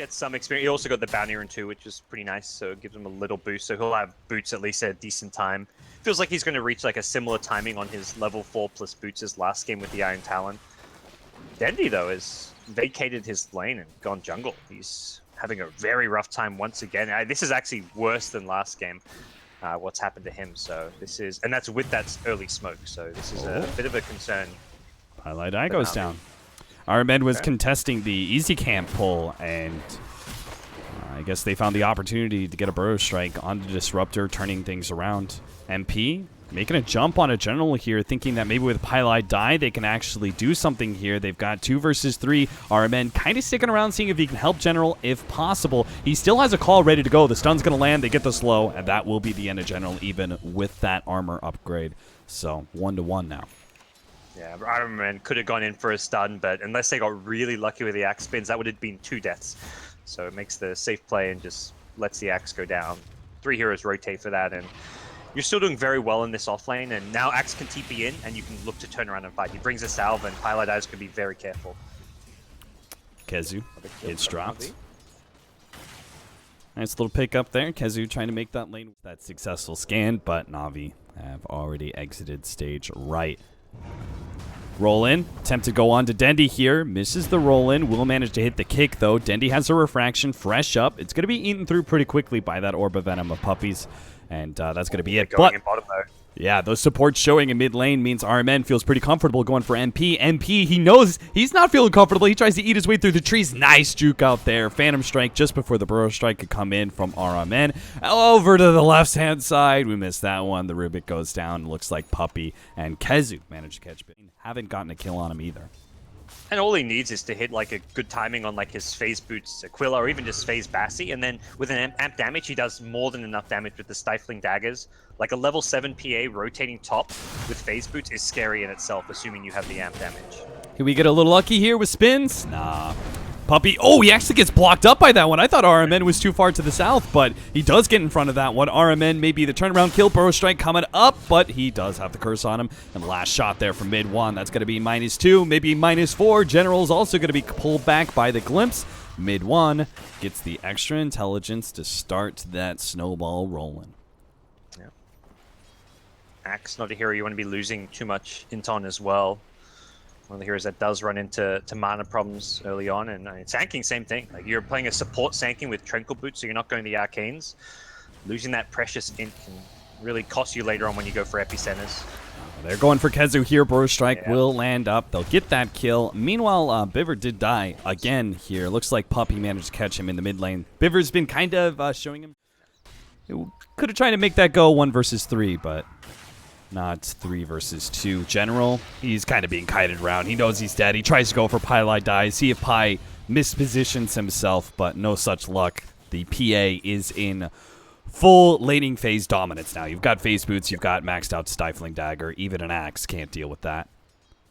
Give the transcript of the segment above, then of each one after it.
Gets some experience. He also got the bounty rune too, which is pretty nice, so it gives him a little boost. So he'll have boots at least at a decent time. Feels like he's going to reach like a similar timing on his level 4 plus boots as last game with the Iron Talon. Dendi, though, has vacated his lane and gone jungle. He's having a very rough time once again. This is actually worse than last game, what's happened to him. So this is, and that's with that early smoke. So this is a bit of a concern. Vi.Dendi goes down. Armed was contesting the easy camp pull, and I guess they found the opportunity to get a burrow strike on the Disruptor, turning things around. MP making a jump on a general here, thinking that maybe with Vi.Dendi they can actually do something here. They've got 2 versus 3. RMN kind of sticking around, seeing if he can help general if possible. He still has a call ready to go. The stun's going to land. They get the slow, and that will be the end of general, even with that armor upgrade. So 1-1 now. Yeah, RMN could have gone in for a stun, but unless they got really lucky with the axe spins, that would have been 2 deaths. So it makes the safe play and just lets the axe go down. 3 heroes rotate for that, and you're still doing very well in this offlane, and now Axe can TP in, and you can look to turn around and fight. He brings a salve, and Vi.Dendi is going to be very careful. KheZu, it's dropped. Nice little pick up there. KheZu trying to make that lane. That successful scan, but Na'Vi have already exited stage right. Roll in, attempt to go on to Dendi here. Misses the roll in, will manage to hit the kick though. Dendi has a refraction, fresh up. It's going to be eaten through pretty quickly by that orb of venom of puppies. And that's going to be it. But yeah, those supports showing in mid lane means RMN feels pretty comfortable going for MP. MP, he knows he's not feeling comfortable. He tries to eat his way through the trees. Nice juke out there. Phantom Strike just before the Burrow Strike could come in from RMN. Over to the left-hand side. We missed that one. The Rubik goes down. Looks like Puppy and KheZu managed to catch it. Haven't gotten a kill on him either. And all he needs is to hit like a good timing on like his phase boots Aquila or even just phase Bassi, and then with an amp damage he does more than enough damage with the stifling daggers. Like a level 7 PA rotating top with phase boots is scary in itself, assuming you have the amp damage. Can we get a little lucky here with spins? Nah. Puppy, oh, he actually gets blocked up by that one. I thought RMN was too far to the south, but he does get in front of that one. RMN maybe the turnaround kill, Burrow Strike coming up, but he does have the curse on him. And the last shot there from MidOne, that's going to be -2, maybe -4. General's also going to be pulled back by the glimpse. MidOne gets the extra intelligence to start that snowball rolling. Yeah. Axe, not a hero you want to be losing too much int on as well. One of the heroes that does run into mana problems early on, and Sanking, same thing. Like you're playing a support Sanking with Tranquil Boots, so you're not going the Arcanes. Losing that precious int can really cost you later on when you go for epicenters. They're going for KheZu here. Burrow Strike will land up. They'll get that kill. Meanwhile, Biver did die again here. Looks like Puppy managed to catch him in the mid lane. Biver's been kind of showing him. Could have tried to make that go 1 versus 3, but not 3 versus 2. General, he's kind of being kited around. He knows he's dead. He tries to go for Vi.Dendi, see if Pi mispositions himself, but no such luck. The PA is in full laning phase dominance now. You've got phase boots, you've got maxed out stifling dagger. Even an axe can't deal with that.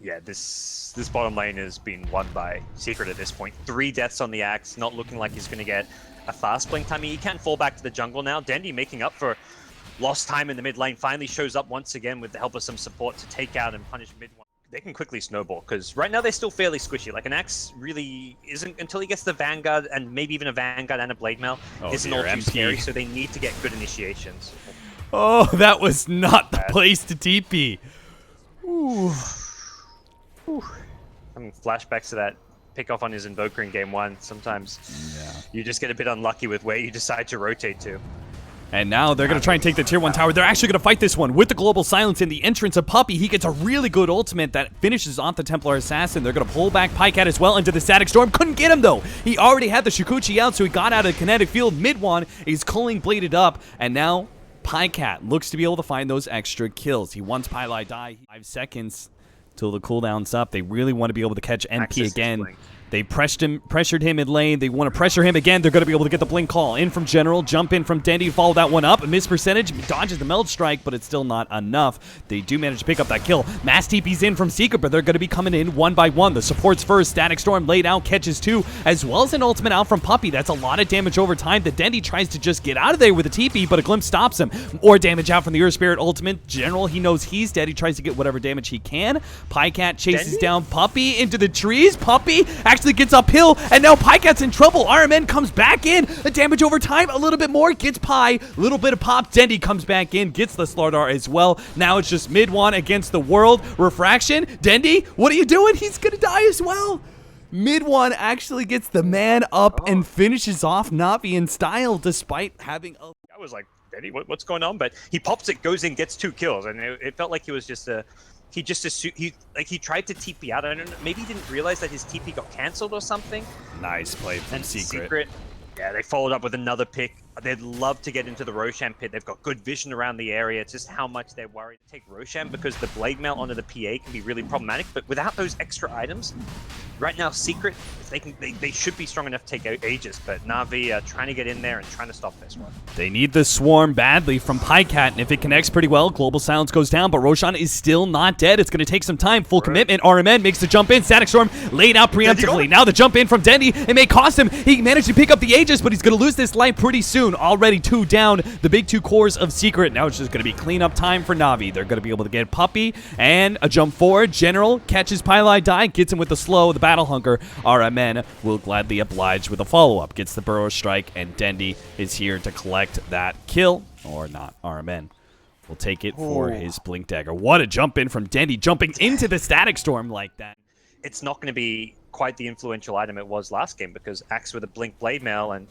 Yeah, this bottom lane has been won by Secret at this point. 3 deaths on the axe, not looking like he's going to get a fast blink time. He can fall back to the jungle now. Dendi making up for lost time in the mid lane, finally shows up once again with the help of some support to take out and punish MidOne. They can quickly snowball, because right now they're still fairly squishy. Like an axe really isn't, until he gets the Vanguard, and maybe even a Vanguard and a Blade Mail, isn't all too scary, so they need to get good initiations. Oh, that was not the place to TP. Ooh. Ooh. Having flashbacks to that pick off on his Invoker in game 1. Sometimes you just get a bit unlucky with where you decide to rotate to. And now they're going to try and take the tier 1 tower. They're actually going to fight this one with the global silence and the entrance of Puppy. He gets a really good ultimate that finishes off the Templar Assassin. They're going to pull back Vi.Pajkatt as well into the Static Storm. Couldn't get him though. He already had the Shukuchi out, so he got out of the kinetic field. MidOne is culling bladed up, and now Vi.Pajkatt looks to be able to find those extra kills. He wants Vi.Dendi 5 seconds till the cooldown's up. They really want to be able to catch MP again. They pressured him in lane. They want to pressure him again. They're going to be able to get the blink call. In from General, jump in from Dendi, follow that one up. A miss percentage, dodges the meld strike, but it's still not enough. They do manage to pick up that kill. Mass TP's in from Secret, but they're going to be coming in 1 by 1. The supports first, Static Storm laid out, catches 2, as well as an ultimate out from Puppy. That's a lot of damage over time. The Dendi tries to just get out of there with a TP, but a glimpse stops him. More damage out from the Earth Spirit ultimate. General, he knows he's dead. He tries to get whatever damage he can. Vi.Pajkatt chases down Puppy into the trees. Puppy actually gets uphill, and now Pajkatt's in trouble. RMN comes back in. The damage over time, a little bit more, gets Pi. A little bit of pop. Dendi comes back in, gets the Slardar as well. Now it's just MidOne against the world. Refraction. Dendi, what are you doing? He's gonna die as well. MidOne actually gets the man up and finishes off Navi in style, despite having a... I was like, Dendi, what's going on? But he pops it, goes in, gets 2 kills, and it felt like he was just a... He just assumed, he tried to TP out. I don't know, maybe he didn't realize that his TP got cancelled or something. Nice play from Secret. Yeah, they followed up with another pick. They'd love to get into the Roshan pit. They've got good vision around the area. It's just how much they're worried to take Roshan because the blade mail onto the PA can be really problematic. But without those extra items, right now Secret, they should be strong enough to take Aegis. But Na'Vi are trying to get in there and trying to stop this one. They need the swarm badly from Pajkatt, and if it connects pretty well, Global Silence goes down, but Roshan is still not dead. It's going to take some time. Full commitment. RMN makes the jump in. Static Storm laid out preemptively. Now the jump in from Dendi. It may cost him. He managed to pick up the Aegis, but he's going to lose this life pretty soon. Already 2 down. The big 2 cores of Secret. Now it's just going to be cleanup time for Navi. They're going to be able to get Puppey and a jump forward. GeneRaL catches Pajkatt, gets him with the slow, the Battle Hunger. RMN will gladly oblige with a follow-up. Gets the Burrow Strike, and Dendi is here to collect that kill. Or not. RMN will take it for his Blink Dagger. What a jump in from Dendi, jumping into the Static Storm like that. It's not going to be quite the influential item it was last game because Axe with a Blink Blade Mail and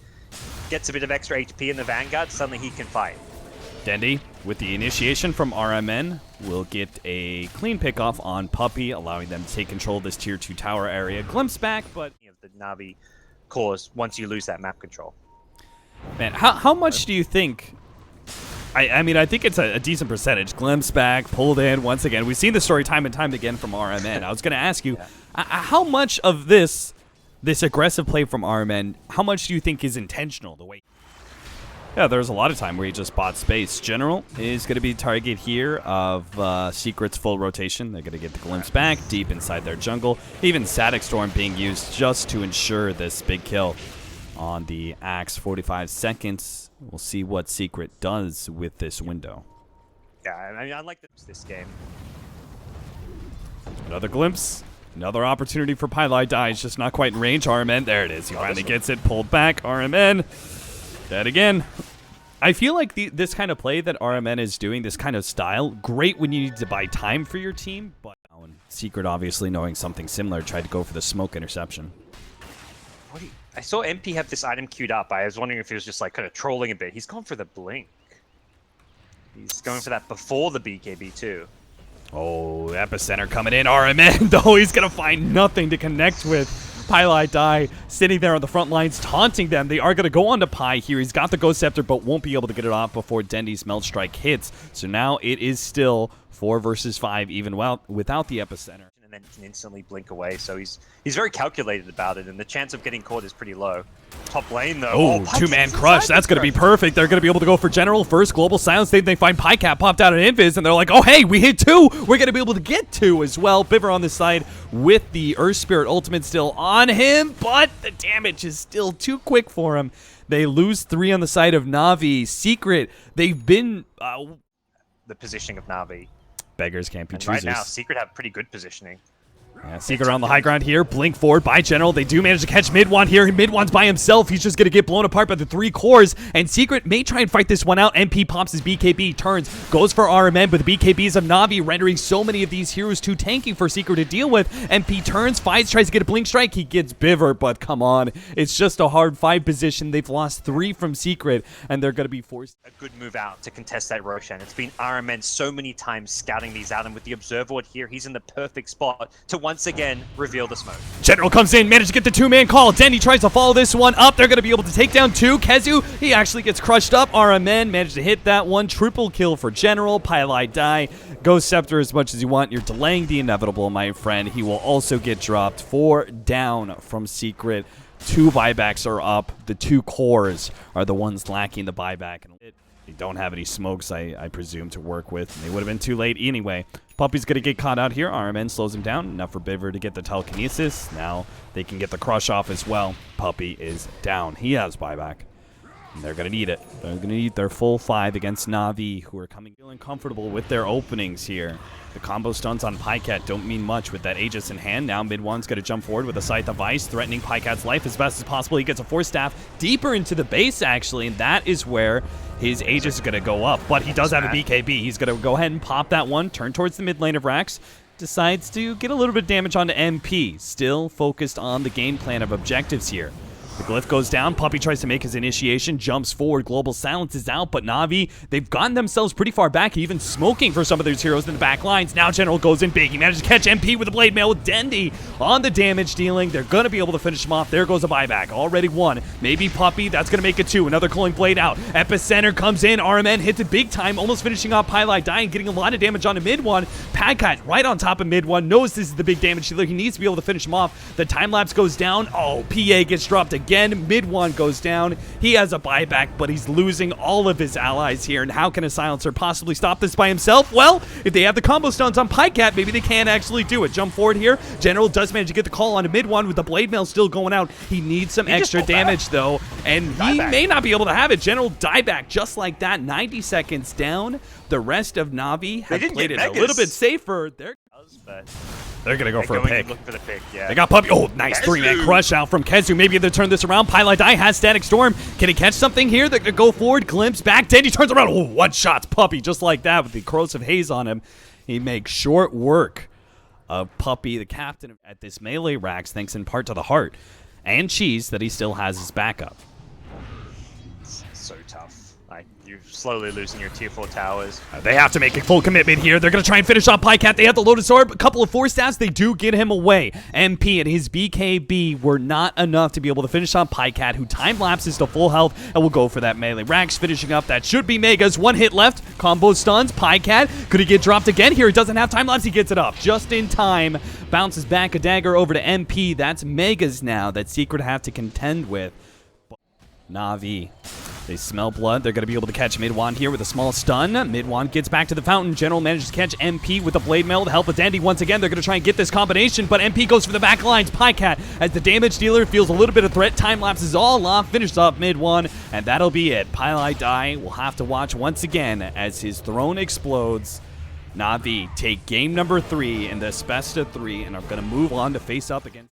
gets a bit of extra HP in the Vanguard, suddenly he can fight. Dendi, with the initiation from RMN, will get a clean pickoff on Puppey, allowing them to take control of this tier 2 tower area. Glimpse back, but... The Navi cores once you lose that map control. Man, how much do you think... I mean, I think it's a decent percentage. Glimpse back, pulled in once again. We've seen the story time and time again from RMN. I was going to ask you, how much of this aggressive play from RMN, how much do you think is intentional? The way... Yeah, there's a lot of time where he just bought space. GeneRaL is going to be target here of Secret's full rotation. They're going to get the glimpse back deep inside their jungle. Even Static Storm being used just to ensure this big kill on the Axe. 45 seconds. We'll see what Secret does with this window. Yeah, I mean, I like this game. Another glimpse. Another opportunity for Pajkatt. It's just not quite in range. RMN, there it is. He finally gets it. Pulled back. RMN. Dead again. I feel like this kind of play that RMN is doing, this kind of style, great when you need to buy time for your team, but Secret obviously knowing something similar tried to go for the smoke interception. I saw MP have this item queued up. I was wondering if he was just like kind of trolling a bit. He's gone for the blink. He's going for that before the BKB too. Oh, Epicenter coming in. RMN, though, he's going to find nothing to connect with. Pajkatt sitting there on the front lines, taunting them. They are going to go on to Pi here. He's got the Ghost Scepter, but won't be able to get it off before Dendi's Melt Strike hits. So now it is still 4 versus 5, even without the Epicenter. And then can instantly blink away, so he's very calculated about it, and the chance of getting caught is pretty low. Top lane, though. Oh, 2-man crush. That's going to be perfect. They're going to be able to go for GeneRaL first. Global Silence. They find Pajkatt popped out an Invis, and they're like, oh, hey, we hit 2. We're going to be able to get 2 as well. Biver on this side with the Earth Spirit ultimate still on him, but the damage is still too quick for him. They lose 3 on the side of Navi. Secret, they've been... the positioning of Navi. Beggars can't be Right choosers. now, Secret have pretty good positioning. Yeah, Secret on the high ground here. Blink forward by GeneRaL. They do manage to catch MidOne here. MidOne's by himself. He's just going to get blown apart by the 3 cores. And Secret may try and fight this one out. MP pops his BKB, turns, goes for RMN, but the BKBs of Navi rendering so many of these heroes too tanky for Secret to deal with. MP turns, fights, tries to get a Blink Strike. He gets Biver, but come on. It's just a hard 5 position. They've lost 3 from Secret, and they're going to be forced. A good move out to contest that Roshan. It's been RMN so many times scouting these out, and with the Observer Ward here, he's in the perfect spot to once again reveal the smoke. GeneRaL comes in, managed to get the 2-man call. Dendi tries to follow this one up. They're going to be able to take down 2. KheZu, he actually gets crushed up. RMN managed to hit that one. Triple kill for GeneRaL. Pajkatt, Ghost Scepter as much as you want. You're delaying the inevitable, my friend. He will also get dropped. 4 down from Secret. 2 buybacks are up. The 2 cores are the ones lacking the buyback. They don't have any smokes, I presume, to work with. They would have been too late anyway. Puppey's going to get caught out here. RMN slows him down. Enough for Biver to get the telekinesis. Now they can get the crush off as well. Puppey is down. He has buyback. And they're going to need it. They're going to need their full 5 against Na'Vi, who are feeling comfortable with their openings here. The combo stuns on Pajkatt don't mean much with that Aegis in hand. Now Mid.One's going to jump forward with a Scythe of Ice, threatening Pajkatt's life as best as possible. He gets a Force Staff deeper into the base, actually, and that is where his Aegis is going to go up. But he does have a BKB. He's going to go ahead and pop that one, turn towards the mid lane of Rax. Decides to get a little bit of damage onto MP. Still focused on the game plan of objectives here. The glyph goes down. Puppey tries to make his initiation, jumps forward. Global Silence is out, but Na'Vi, they've gotten themselves pretty far back, even smoking for some of those heroes in the back lines. Now GeneRaL goes in big. He manages to catch MP with a blade mail with Dendi on the damage dealing. They're going to be able to finish him off. There goes a buyback. Already 1. Maybe Puppey. That's going to make it 2. Another Culling Blade out. Epicenter comes in. RMN hits it big time, almost finishing off Pylai, dying, getting a lot of damage onto Mid.One. Pajkatt right on top of Mid.One, knows this is the big damage dealer. He needs to be able to finish him off. The time lapse goes down. Oh, PA gets dropped again. Mid.One goes down. He has a buyback, but he's losing all of his allies here. And how can a Silencer possibly stop this by himself? Well, if they have the combo stuns on Pajkatt, maybe they can actually do it. Jump forward here. GeneRaL does manage to get the call onto Mid.One with the blade mail still going out. He needs some extra damage, though, and he may not be able to have it. GeneRaL dieback just like that. 90 seconds down. The rest of Na'Vi have played it a little bit safer. They're going to go for a pick. Look for the pick, yeah. They got Puppey. Oh, nice 3-man crush out from KheZu. Maybe they turn this around. Pylai has Static Storm. Can he catch something here? They're going to go forward. Glimpse back. Dendi turns around. Oh, one shot Puppey just like that with the corrosive haze on him. He makes short work of Puppey, the captain at this melee Rax, thanks in part to the heart and cheese that he still has his backup. It's so tough. Like, you're slowly losing your tier 4 towers. They have to make a full commitment here. They're going to try and finish off Pajkatt. They have the Lotus Orb. A couple of Force Staffs. They do get him away. MP and his BKB were not enough to be able to finish on Pajkatt, who time lapses to full health and will go for that melee. Rax finishing up. That should be Mega's. 1 hit left. Combo stuns. Pajkatt. Could he get dropped again here? He doesn't have time lapse. He gets it up just in time. Bounces back a dagger over to MP. That's Mega's now that Secret have to contend with. Na'Vi. They smell blood. They're going to be able to catch Mid.One here with a small stun. Mid.One gets back to the fountain. GeneRaL manages to catch MP with the blade mail to help with Dendi once again. They're going to try and get this combination, but MP goes for the back lines. Pajkatt, as the damage dealer, feels a little bit of threat. Time lapses all off. Finishes off Mid.One, and that'll be it. Pylai will have to watch once again as his throne explodes. Na'Vi take game number 3 in this best of 3 and are going to move on to face up against